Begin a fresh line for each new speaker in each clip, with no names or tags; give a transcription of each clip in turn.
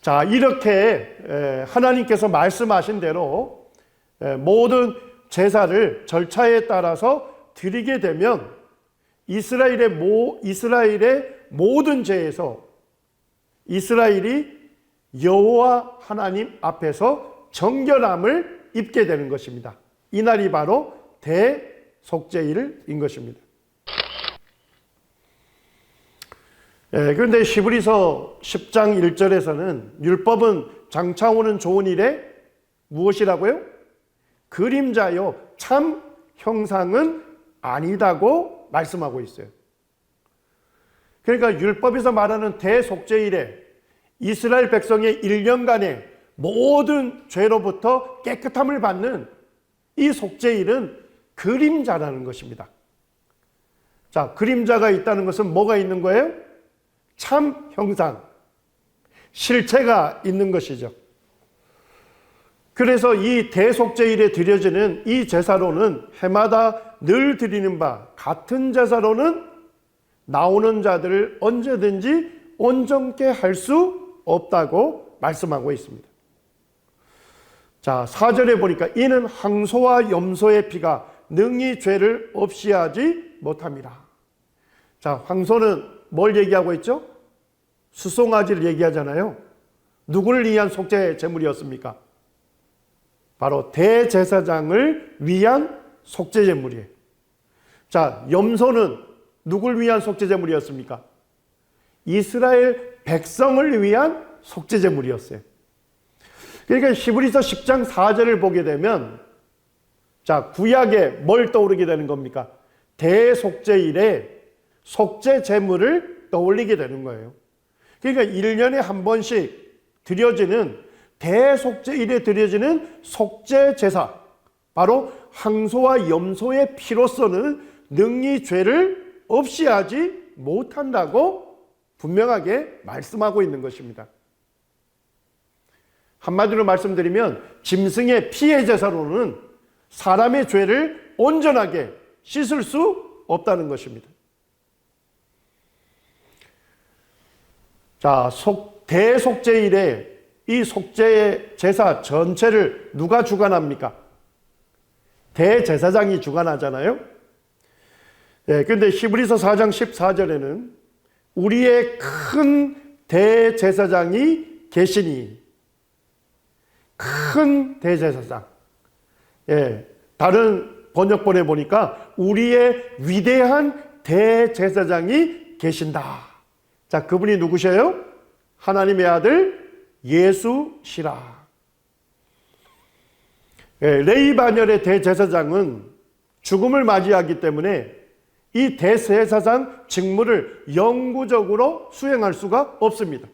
자, 이렇게 하나님께서 말씀하신 대로 모든 제사를 절차에 따라서 드리게 되면 이스라엘의 모든 죄에서 이스라엘이 여호와 하나님 앞에서 정결함을 입게 되는 것입니다. 이날이 바로 대속죄일인 것입니다. 그런데 히브리서 10장 1절에서는 율법은 장차 오는 좋은 일에 무엇이라고요? 그림자요, 참 형상은 아니다고 말씀하고 있어요. 그러니까 율법에서 말하는 대속죄일에 이스라엘 백성의 1년간의 모든 죄로부터 깨끗함을 받는 이 속죄일은 그림자라는 것입니다. 자, 그림자가 있다는 것은 뭐가 있는 거예요? 참 형상, 실체가 있는 것이죠. 그래서 이 대속죄일에 드려지는 이 제사로는 해마다 늘 드리는 바 같은 제사로는 나오는 자들을 언제든지 온전케 할 수 없다고 말씀하고 있습니다. 자, 4절에 보니까 이는 항소와 염소의 피가 능히 죄를 없이 하지 못함이라. 자, 황소는 뭘 얘기하고 있죠? 수송아지를 얘기하잖아요. 누구를 위한 속죄 제물이었습니까? 바로 대제사장을 위한 속죄 제물이에요. 자, 염소는 누구를 위한 속죄 제물이었습니까? 이스라엘 백성을 위한 속죄 제물이었어요. 그러니까 히브리서 10장 4절을 보게 되면 자, 구약에 뭘 떠오르게 되는 겁니까? 대속죄일에 속죄 제물을 떠올리게 되는 거예요. 그러니까 1년에 한 번씩 드려지는 대속죄일에 드려지는 속죄 제사, 바로 항소와 염소의 피로서는 능히 죄를 없이 하지 못한다고 분명하게 말씀하고 있는 것입니다. 한마디로 말씀드리면 짐승의 피의 제사로는 사람의 죄를 온전하게 씻을 수 없다는 것입니다. 자, 대속죄일에 이 속죄 제사 전체를 누가 주관합니까? 대제사장이 주관하잖아요. 그런데 히브리서 4장 14절에는 우리의 큰 대제사장이 계시니, 큰 대제사장. 다른 번역본에 보니까 우리의 위대한 대제사장이 계신다. 자, 그분이 누구셔요? 하나님의 아들 예수시라. 레위 반열의 대제사장은 죽음을 맞이하기 때문에 이 대제사장 직무를 영구적으로 수행할 수가 없습니다.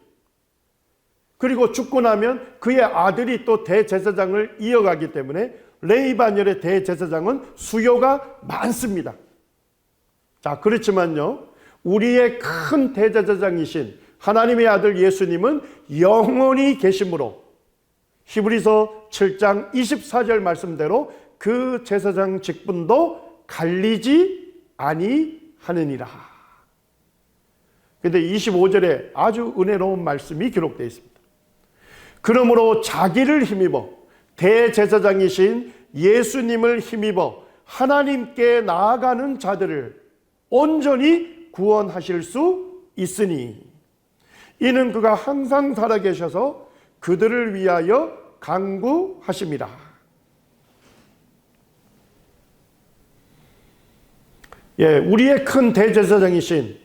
그리고 죽고 나면 그의 아들이 또 대제사장을 이어가기 때문에 레위 반열의 대제사장은 수요가 많습니다. 자, 그렇지만요, 우리의 큰 대제사장이신 하나님의 아들 예수님은 영원히 계심으로 히브리서 7장 24절 말씀대로 그 제사장 직분도 갈리지 아니하느니라. 그런데 25절에 아주 은혜로운 말씀이 기록되어 있습니다. 그러므로 자기를 힘입어 대제사장이신 예수님을 힘입어 하나님께 나아가는 자들을 온전히 구원하실 수 있으니 이는 그가 항상 살아계셔서 그들을 위하여 간구하심이라. 우리의 큰 대제사장이신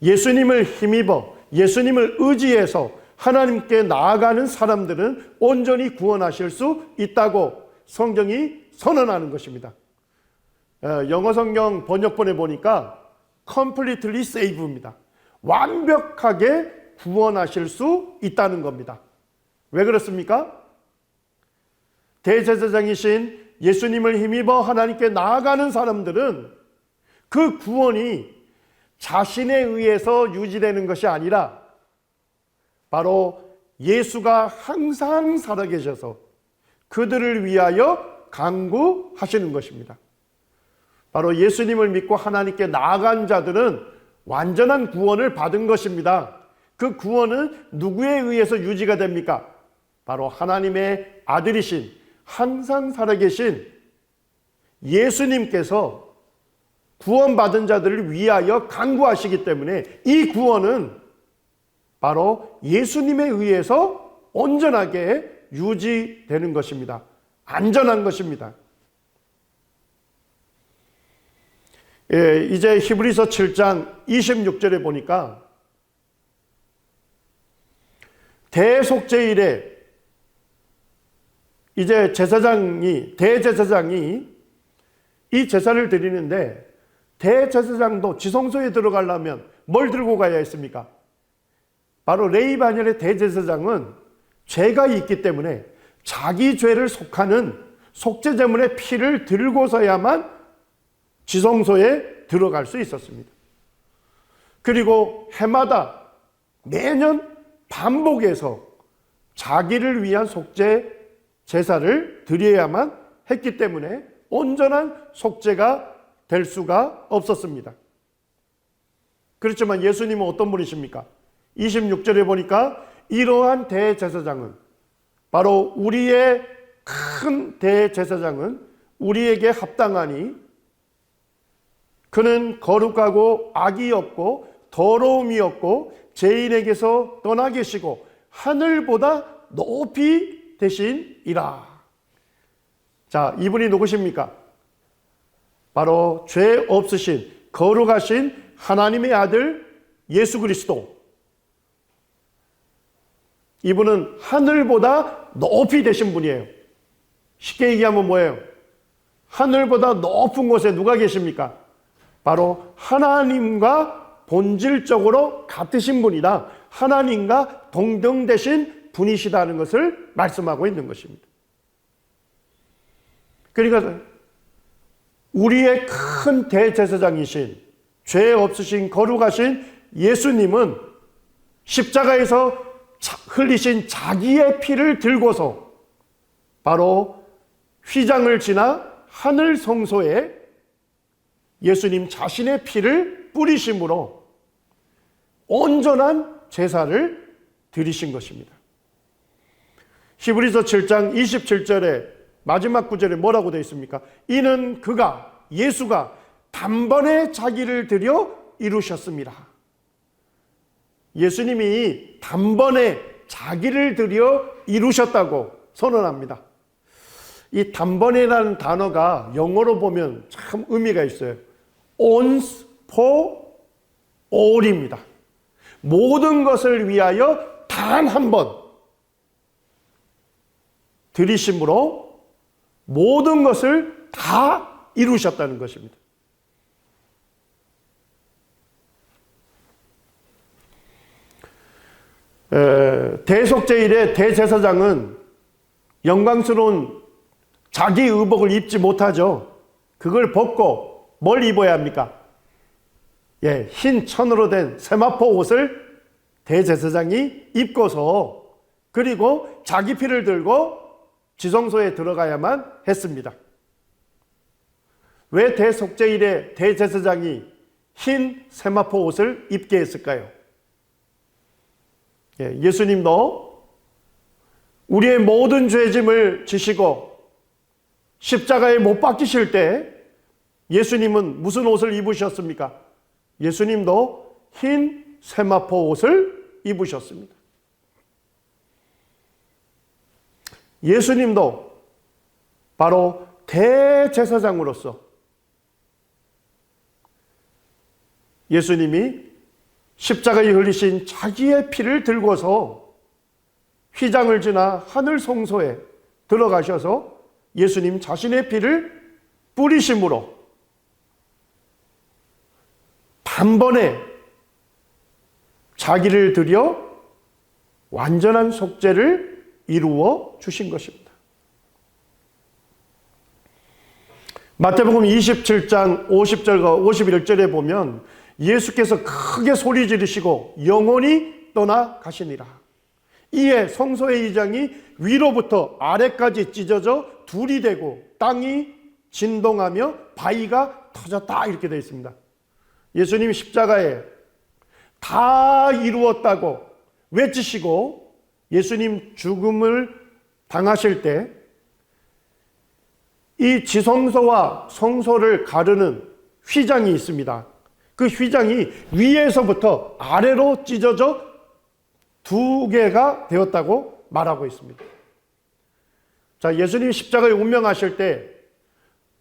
예수님을 힘입어 예수님을 의지해서 하나님께 나아가는 사람들은 온전히 구원하실 수 있다고 성경이 선언하는 것입니다. 영어 성경 번역본에 보니까 completely save입니다. 완벽하게 구원하실 수 있다는 겁니다. 왜 그렇습니까? 대제사장이신 예수님을 힘입어 하나님께 나아가는 사람들은 그 구원이 자신에 의해서 유지되는 것이 아니라 바로 예수가 항상 살아계셔서 그들을 위하여 간구하시는 것입니다. 바로 예수님을 믿고 하나님께 나아간 자들은 완전한 구원을 받은 것입니다. 그 구원은 누구에 의해서 유지가 됩니까? 바로 하나님의 아들이신 항상 살아계신 예수님께서 구원받은 자들을 위하여 간구하시기 때문에 이 구원은 바로 예수님에 의해서 온전하게 유지되는 것입니다. 안전한 것입니다. 이제 히브리서 7장 26절에 보니까 대속죄일에 이제 대제사장이 이 제사를 드리는데, 대제사장도 지성소에 들어가려면 뭘 들고 가야 했습니까? 바로 레위 반열의 대제사장은 죄가 있기 때문에 자기 죄를 속하는 속죄제물의 피를 들고서야만 지성소에 들어갈 수 있었습니다. 그리고 해마다 매년 반복해서 자기를 위한 속죄 제사를 드려야만 했기 때문에 온전한 속죄가 될 수가 없었습니다. 그렇지만 예수님은 어떤 분이십니까? 26절에 보니까 이러한 대제사장은, 바로 우리의 큰 대제사장은 우리에게 합당하니 그는 거룩하고 악이 없고 더러움이 없고 죄인에게서 떠나 계시고 하늘보다 높이 되시니라. 자, 이분이 누구십니까? 바로 죄 없으신 거룩하신 하나님의 아들 예수 그리스도. 이분은 하늘보다 높이 되신 분이에요. 쉽게 얘기하면 뭐예요? 하늘보다 높은 곳에 누가 계십니까? 바로 하나님과 본질적으로 같으신 분이다. 하나님과 동등되신 분이시다는 것을 말씀하고 있는 것입니다. 그러니까 우리의 큰 대제사장이신 죄 없으신 거룩하신 예수님은 십자가에서 흘리신 자기의 피를 들고서 바로 휘장을 지나 하늘 성소에 예수님 자신의 피를 뿌리심으로 온전한 제사를 드리신 것입니다. 히브리서 7장 27절에 마지막 구절에 뭐라고 되어 있습니까? 이는 그가, 예수가 단번에 자기를 들여 이루셨습니다. 예수님이 단번에 자기를 들여 이루셨다고 선언합니다. 이 단번에라는 단어가 영어로 보면 참 의미가 있어요. once for all입니다. 모든 것을 위하여 단 한 번 들이심으로 모든 것을 다 이루셨다는 것입니다. 대속죄일에 대제사장은 영광스러운 자기 의복을 입지 못하죠. 그걸 벗고 뭘 입어야 합니까? 흰 천으로 된 세마포 옷을 대제사장이 입고서 그리고 자기 피를 들고 지성소에 들어가야만 했습니다. 왜 대속죄일에 대제사장이 흰 세마포 옷을 입게 했을까요? 예수님도 우리의 모든 죄짐을 지시고 십자가에 못 박히실 때 예수님은 무슨 옷을 입으셨습니까? 예수님도 흰 세마포 옷을 입으셨습니다. 예수님도 바로 대제사장으로서 예수님이 십자가에 흘리신 자기의 피를 들고서 휘장을 지나 하늘 성소에 들어가셔서 예수님 자신의 피를 뿌리심으로 단번에 자기를 들여 완전한 속죄를 이루어 주신 것입니다. 마태복음 27장 50절과 51절에 보면 예수께서 크게 소리 지르시고 영원히 떠나가시니라. 이에 성소의 이장이 위로부터 아래까지 찢어져 둘이 되고 땅이 진동하며 바위가 터졌다, 이렇게 되어 있습니다. 예수님이 십자가에 다 이루었다고 외치시고 예수님 죽음을 당하실 때 이 지성소와 성소를 가르는 휘장이 있습니다. 그 휘장이 위에서부터 아래로 찢어져 2개가 되었다고 말하고 있습니다. 자, 예수님 십자가에 운명하실 때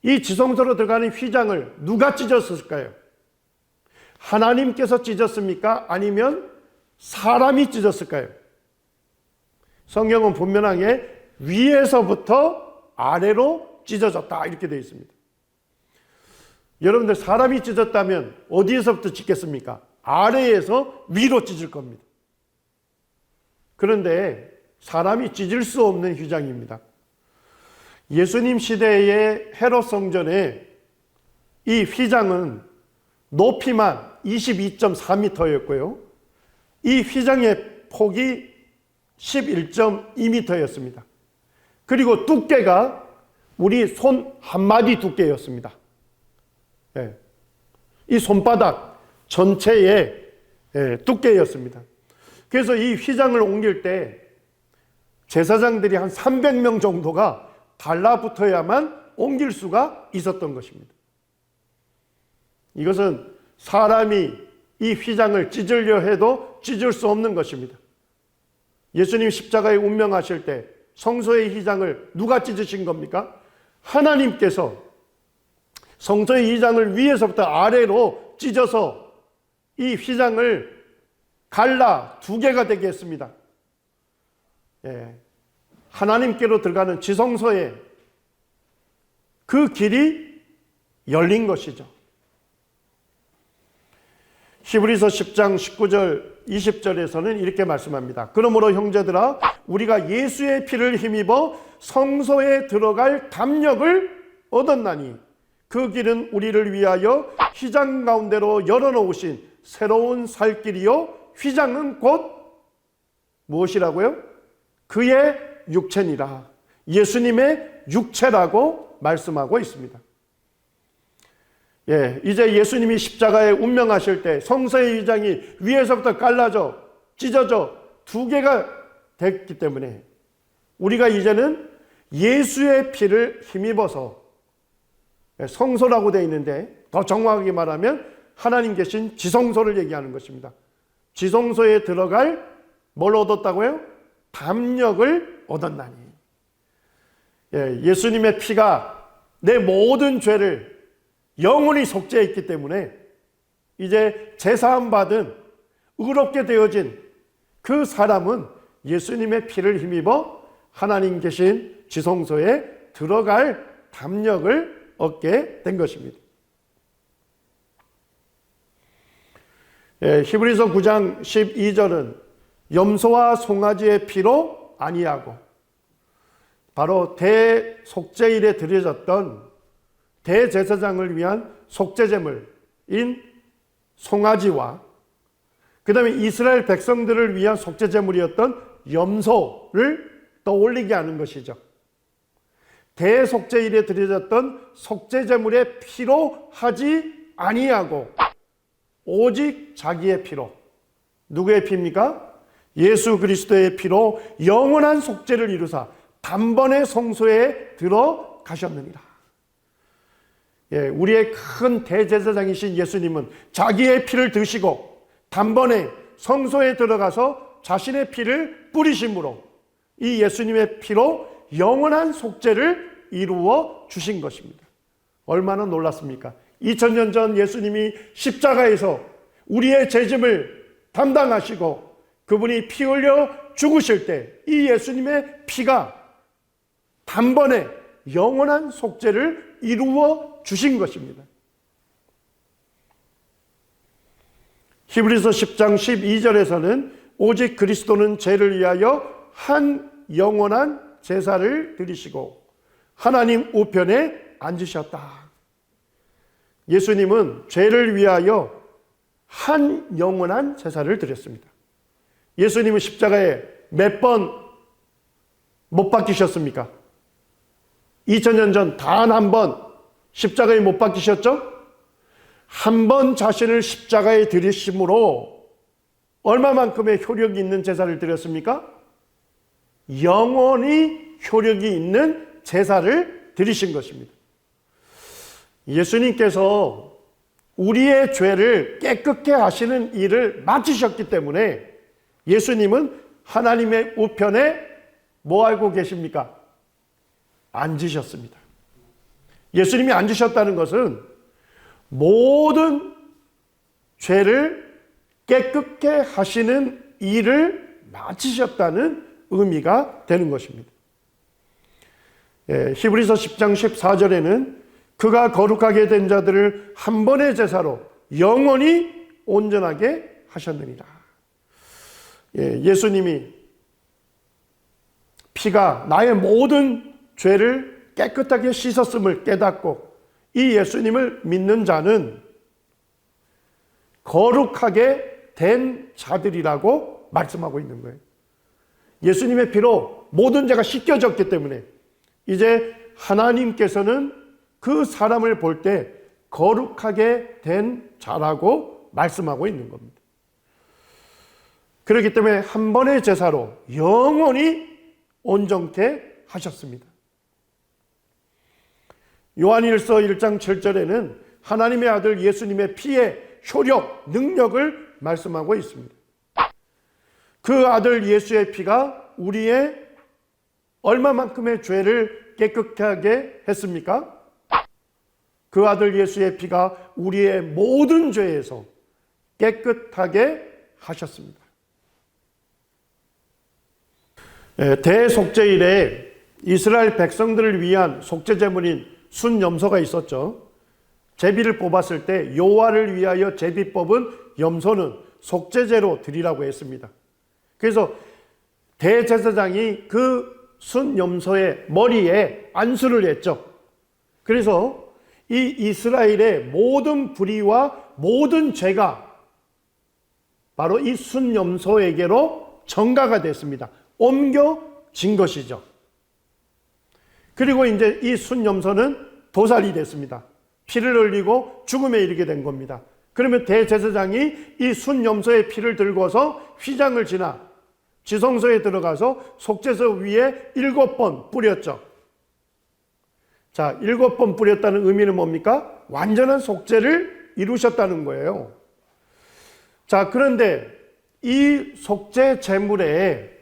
이 지성소로 들어가는 휘장을 누가 찢었을까요? 하나님께서 찢었습니까? 아니면 사람이 찢었을까요? 성경은 분명하게 위에서부터 아래로 찢어졌다 이렇게 되어 있습니다. 여러분들, 사람이 찢었다면 어디에서부터 찢겠습니까? 아래에서 위로 찢을 겁니다. 그런데 사람이 찢을 수 없는 휘장입니다. 예수님 시대의 헤롯 성전에 이 휘장은 높이만 22.4m였고요. 이 휘장의 폭이 11.2m였습니다. 그리고 두께가 우리 손 한마디 두께였습니다. 예. 이 손바닥 전체의 두께였습니다. 그래서 이 휘장을 옮길 때 제사장들이 한 300명 정도가 달라붙어야만 옮길 수가 있었던 것입니다. 이것은 사람이 이 휘장을 찢으려 해도 찢을 수 없는 것입니다. 예수님 십자가에 운명하실 때 성소의 휘장을 누가 찢으신 겁니까? 하나님께서 성소의 휘장을 위에서부터 아래로 찢어서 이 휘장을 갈라 2개가 되게 했습니다. 예. 하나님께로 들어가는 지성소에 그 길이 열린 것이죠. 히브리서 10장 19절 20절에서는 이렇게 말씀합니다. 그러므로 형제들아, 우리가 예수의 피를 힘입어 성소에 들어갈 담력을 얻었나니 그 길은 우리를 위하여 휘장 가운데로 열어놓으신 새로운 살 길이요, 휘장은 곧 무엇이라고요? 그의 육체니라. 예수님의 육체라고 말씀하고 있습니다. 예, 이제 예수님이 십자가에 운명하실 때 성소의 휘장이 위에서부터 갈라져 찢어져 2개가 됐기 때문에 우리가 이제는 예수의 피를 힘입어서, 성소라고 되어 있는데 더 정확하게 말하면 하나님 계신 지성소를 얘기하는 것입니다. 지성소에 들어갈 뭘 얻었다고요? 담력을 얻었나니. 예, 예수님의 피가 내 모든 죄를 영원히 속죄했기 때문에 이제 제사함 받은 의롭게 되어진 그 사람은 예수님의 피를 힘입어 하나님 계신 지성소에 들어갈 담력을 얻게 된 것입니다. 예, 히브리서 9장 12절은 염소와 송아지의 피로 아니하고 바로 대속죄일에 드려졌던 대제사장을 위한 속죄제물인 송아지와 그 다음에 이스라엘 백성들을 위한 속죄제물이었던 염소를 떠올리게 하는 것이죠. 대속죄일에 드려졌던 속죄제물의 피로 하지 아니하고 오직 자기의 피로, 누구의 피입니까? 예수 그리스도의 피로 영원한 속죄를 이루사 단번에 성소에 들어가셨느니라. 예, 우리의 큰 대제사장이신 예수님은 자기의 피를 드시고 단번에 성소에 들어가서 자신의 피를 뿌리심으로 이 예수님의 피로 영원한 속죄를 이루어 주신 것입니다. 얼마나 놀랐습니까? 2000년 전 예수님이 십자가에서 우리의 죄짐을 담당하시고 그분이 피 흘려 죽으실 때 이 예수님의 피가 단번에 영원한 속죄를 이루어 주신 것입니다. 히브리서 10장 12절에서는 오직 그리스도는 죄를 위하여 한 영원한 제사를 드리시고 하나님 우편에 앉으셨다. 예수님은 죄를 위하여 한 영원한 제사를 드렸습니다. 예수님은 십자가에 몇 번 못 박히셨습니까? 2000년 전 단 한 번 십자가에 못 박히셨죠? 한 번 자신을 십자가에 들이심으로 얼마만큼의 효력이 있는 제사를 드렸습니까? 영원히 효력이 있는 제사를 드리신 것입니다. 예수님께서 우리의 죄를 깨끗게 하시는 일을 마치셨기 때문에 예수님은 하나님의 우편에 뭐 하고 계십니까? 앉으셨습니다. 예수님이 앉으셨다는 것은 모든 죄를 깨끗게 하시는 일을 마치셨다는 의미가 되는 것입니다. 히브리서 10장 14절에는 그가 거룩하게 된 자들을 한 번의 제사로 영원히 온전하게 하셨느니라. 예수님이 피가 나의 모든 죄를 깨끗하게 씻었음을 깨닫고 이 예수님을 믿는 자는 거룩하게 된 자들이라고 말씀하고 있는 거예요. 예수님의 피로 모든 죄가 씻겨졌기 때문에 이제 하나님께서는 그 사람을 볼 때 거룩하게 된 자라고 말씀하고 있는 겁니다. 그렇기 때문에 한 번의 제사로 영원히 온전케 하셨습니다. 요한일서 1장 7절에는 하나님의 아들 예수님의 피의 효력, 능력을 말씀하고 있습니다. 그 아들 예수의 피가 우리의 얼마만큼의 죄를 깨끗하게 했습니까? 그 아들 예수의 피가 우리의 모든 죄에서 깨끗하게 하셨습니다. 대속죄일에 이스라엘 백성들을 위한 속죄 제물인 순염소가 있었죠. 제비를 뽑았을 때 여호와를 위하여 제비 뽑은 염소는 속죄제로 드리라고 했습니다. 그래서 대제사장이 그 순염소의 머리에 안수를 했죠. 그래서 이 이스라엘의 모든 불의와 모든 죄가 바로 이 순염소에게로 전가가 됐습니다. 옮겨진 것이죠. 그리고 이제 이 순염소는 도살이 됐습니다. 피를 흘리고 죽음에 이르게 된 겁니다. 그러면 대제사장이 이 순염소의 피를 들고서 휘장을 지나 지성소에 들어가서 속죄소 위에 7번 뿌렸죠. 자, 7번 뿌렸다는 의미는 뭡니까? 완전한 속죄를 이루셨다는 거예요. 자, 그런데 이 속죄 제물에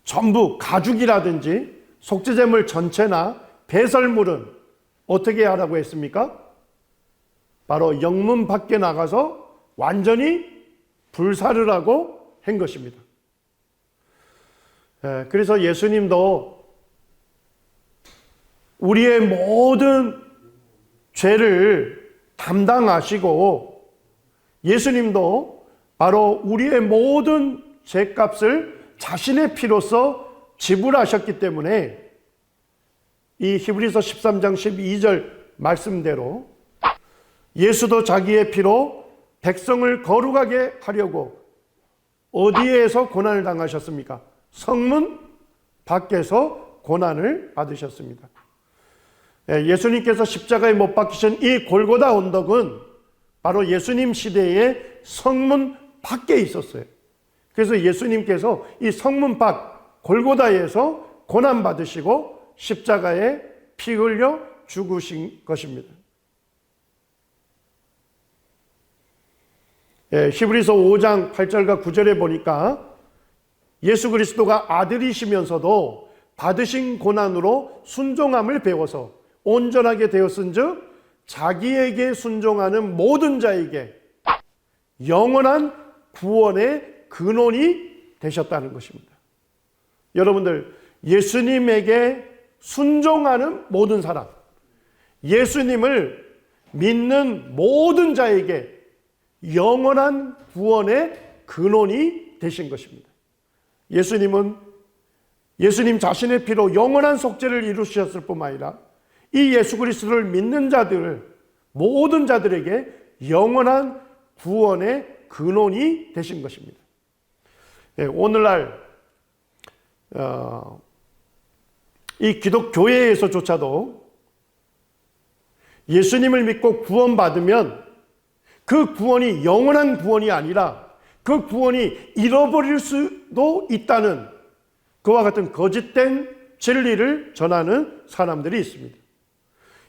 전부 가죽이라든지 속죄제물 전체나 배설물은 어떻게 하라고 했습니까? 바로 영문 밖에 나가서 완전히 불사르라고 한 것입니다. 그래서 예수님도 우리의 모든 죄를 담당하시고 예수님도 바로 우리의 모든 죄값을 자신의 피로써 지불하셨기 때문에 이 히브리서 13장 12절 말씀대로 예수도 자기의 피로 백성을 거룩하게 하려고 어디에서 고난을 당하셨습니까? 성문 밖에서 고난을 받으셨습니다. 예수님께서 십자가에 못 박히신 이 골고다 언덕은 바로 예수님 시대의 성문 밖에 있었어요. 그래서 예수님께서 이 성문 밖 골고다에서 고난 받으시고 십자가에 피 흘려 죽으신 것입니다. 히브리서 5장 8절과 9절에 보니까 예수 그리스도가 아들이시면서도 받으신 고난으로 순종함을 배워서 온전하게 되었은즉 자기에게 순종하는 모든 자에게 영원한 구원의 근원이 되셨다는 것입니다. 여러분들, 예수님에게 순종하는 모든 사람, 예수님을 믿는 모든 자에게 영원한 구원의 근원이 되신 것입니다. 예수님은 예수님 자신의 피로 영원한 속죄를 이루셨을 뿐만 아니라 이 예수 그리스도를 믿는 자들, 모든 자들에게 영원한 구원의 근원이 되신 것입니다. 오늘날 이 기독교회에서조차도 예수님을 믿고 구원받으면 그 구원이 영원한 구원이 아니라 그 구원이 잃어버릴 수도 있다는 그와 같은 거짓된 진리를 전하는 사람들이 있습니다.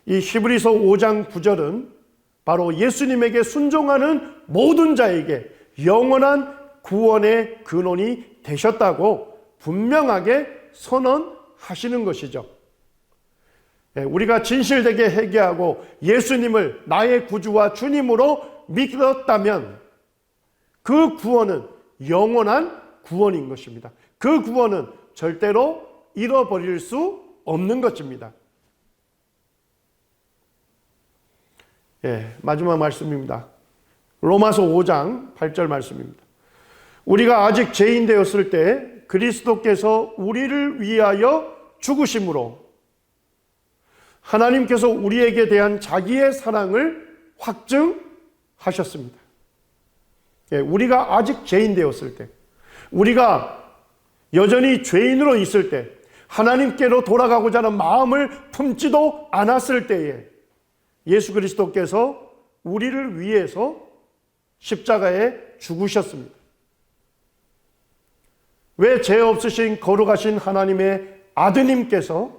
이 히브리서 5장 9절은 바로 예수님에게 순종하는 모든 자에게 영원한 구원의 근원이 되셨다고 분명하게 선언하시는 것이죠. 우리가 진실되게 회개하고 예수님을 나의 구주와 주님으로 믿었다면 그 구원은 영원한 구원인 것입니다. 그 구원은 절대로 잃어버릴 수 없는 것입니다. 마지막 말씀입니다. 로마서 5장 8절 말씀입니다. 우리가 아직 죄인 되었을 때 그리스도께서 우리를 위하여 죽으심으로 하나님께서 우리에게 대한 자기의 사랑을 확증하셨습니다. 우리가 아직 죄인 되었을 때, 우리가 여전히 죄인으로 있을 때, 하나님께로 돌아가고자 하는 마음을 품지도 않았을 때에 예수 그리스도께서 우리를 위해서 십자가에 죽으셨습니다. 왜 죄 없으신 거룩하신 하나님의 아드님께서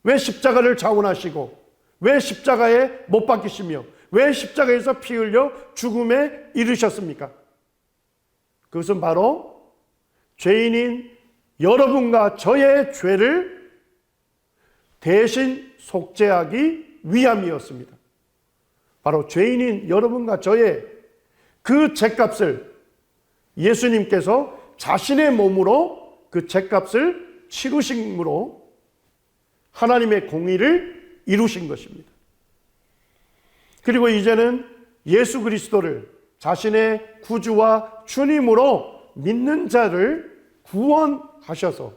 왜 십자가를 자원하시고 왜 십자가에 못 박히시며 왜 십자가에서 피 흘려 죽음에 이르셨습니까? 그것은 바로 죄인인 여러분과 저의 죄를 대신 속죄하기 위함이었습니다. 바로 죄인인 여러분과 저의 그 죄값을 예수님께서 자신의 몸으로 그 죄값을 치르심으로 하나님의 공의를 이루신 것입니다. 그리고 이제는 예수 그리스도를 자신의 구주와 주님으로 믿는 자를 구원하셔서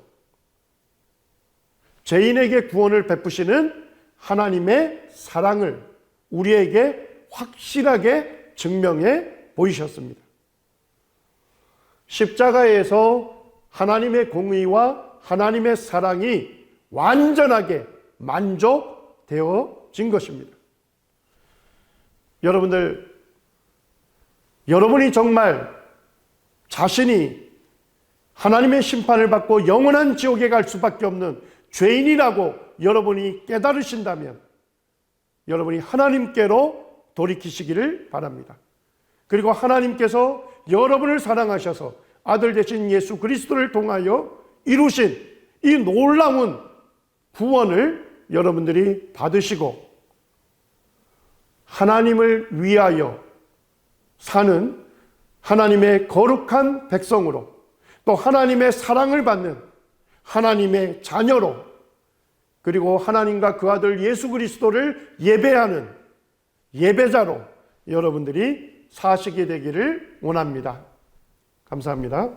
죄인에게 구원을 베푸시는 하나님의 사랑을 우리에게 확실하게 증명해 보이셨습니다. 십자가에서 하나님의 공의와 하나님의 사랑이 완전하게 만족되어진 것입니다. 여러분이 정말 자신이 하나님의 심판을 받고 영원한 지옥에 갈 수밖에 없는 죄인이라고 여러분이 깨달으신다면 여러분이 하나님께로 돌이키시기를 바랍니다. 그리고 하나님께서 여러분을 사랑하셔서 아들 되신 예수 그리스도를 통하여 이루신 이 놀라운 구원을 여러분들이 받으시고 하나님을 위하여 사는 하나님의 거룩한 백성으로 또 하나님의 사랑을 받는 하나님의 자녀로 그리고 하나님과 그 아들 예수 그리스도를 예배하는 예배자로 여러분들이 사시게 되기를 원합니다. 감사합니다.